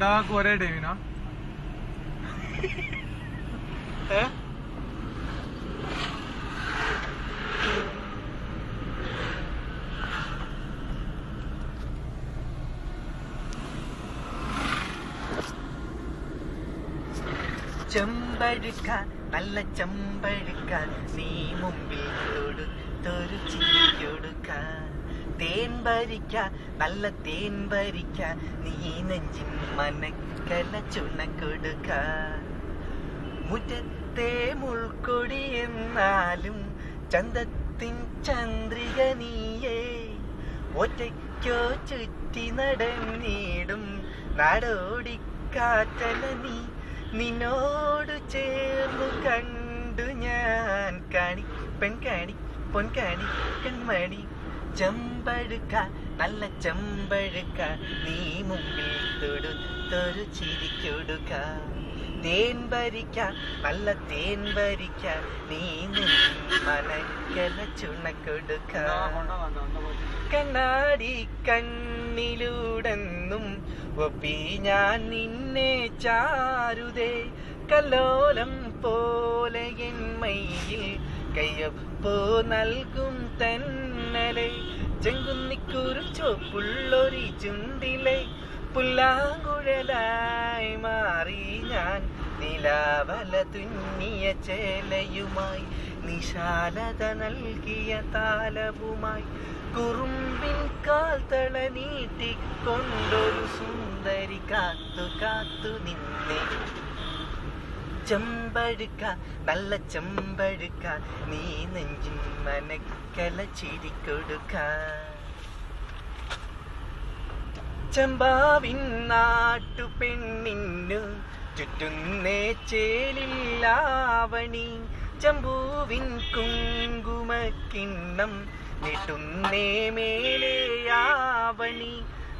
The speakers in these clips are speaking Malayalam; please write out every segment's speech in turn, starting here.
ഒരേ ടൈമിനാ ചെമ്പഴുക്ക നല്ല ചെമ്പഴുക്ക നീ മുമ്പിൽ തൊടുത്തൊരു ചിരിക്കൊടുക്ക തേൻ ഭരിക്ക നല്ല തേൻ ഭരിക്ക നീ നെഞ്ചിൻ മനക്കല ചുണക്കൊടുക്ക മുറ്റത്തെ മുൾക്കൊടി എന്നാലും ചന്തത്തിൻ ചന്ദ്രിക നീയേ ഒറ്റയ്ക്കോ ചുറ്റി നടന്നിടും നാടോടിക്കാറ്റല നീ നിന്നോട് ചേർന്നു കണ്ടു ഞാൻ കണി പെൺകണി പൊൻകണി കൺമണി ചെമ്പഴുക്ക നല്ല ചെമ്പഴുക്ക നീ മുമ്പിൽ തൊടുത്തൊരു ചിരിക്കൊടുക്ക തേൻ ഭരിക്ക നല്ല തേൻ ഭരിക്ക നീ മനക്കല ചുണക്കൊടുക്ക കണ്ണാടി കണ്ണിലൂടെന്നും ഒപ്പി ഞാൻ നിന്നെ ചാരുതേ കല്ലോലം പോലെ എൻ മൈയിൽ കയ്യൊപ്പോ നൽകും തന്നലെ ചെങ്കുന്നിക്കൂരും ചോപ്പുള്ളൊരു ചുണ്ടിലെ പുല്ലാങ്കുഴലായി മാറി ഞാൻ നിലാവല തുന്നിയ ചേലയുമായി നിശാലത നൽകിയ താലവുമായി കുറുമ്പിൻ കാൽത്തള നീട്ടിക്കൊണ്ടൊരു സുന്ദരി കാത്തു കാത്തു നിന്നെ ചെമ്പഴുക്ക നല്ല ചെമ്പഴുക്ക നീ നെഞ്ചിൻ മനക്കല ചിരിക്കൊടുക്ക ചെമ്പാവിൻ നാട്ടു പെണ്ണിന്നു ചുറ്റുന്നേ ചേലില്ലാവണി ചമ്പൂവിൻ കുങ്കുമക്കിണ്ണം നീട്ടുന്നേ മേലെയാവണി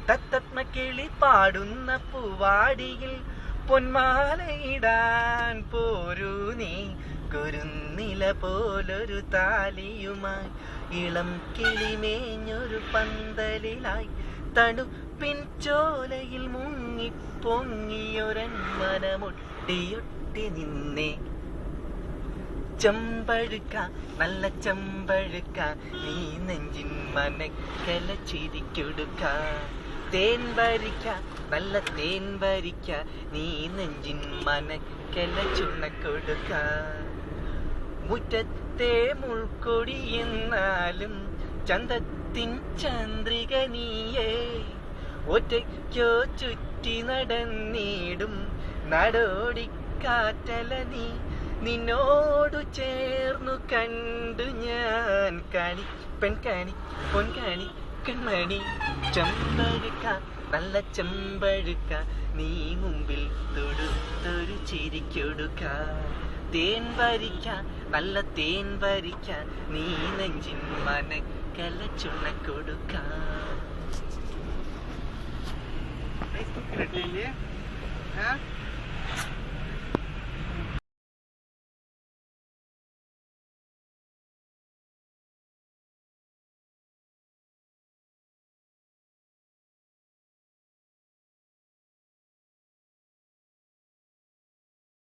തത്തത്മ കിളി പാടുന്ന പൂവാടിയിൽ പൊന്മാലയിടാൻ പോരൂ നീ കുരുന്നില പോലൊരു താലിയുമായി ഇളം കിളിമേഞ്ഞൊരു പന്തലിലായി തണുപ്പിൻ ചോലയിൽ മുങ്ങിപ്പൊങ്ങിയൊരൻ മനമൊട്ടിയൊട്ടി നിന്നെ ചെമ്പഴുക്ക നല്ല ചെമ്പഴുക്ക നീ നെഞ്ചിൻ മനക്കല ചിരിക്കൊടുക്ക തേൻ ഭരിക്ക നല്ല തേൻ ഭരിക്ക നീ നെഞ്ചിൻ മനക്കല ചുണക്കൊടുക്ക മുറ്റത്തെ മുൾക്കൊടി എന്നാലും ചന്തത്തിൻ ചന്ദ്രിക നീയേ ഒറ്റയ്ക്കോ ചുറ്റി നടന്നിടും നാടോടിക്കാറ്റല നീ നിന്നോടു ചേർന്നു കണ്ടു ഞാൻ കണി പെൺകണി പൊൻകണി കൺമണി ചെമ്പഴുക്ക നല്ല ചെമ്പഴുക്ക നീ മുമ്പിൽ തൊടുത്തൊരു ചിരിക്കൊടുക്ക തേൻ ഭരിക്ക നല്ല തേൻ ഭരിക്ക നീ നെഞ്ചിൻ മനക്കല ചുണക്കൊടുക്ക. Facebook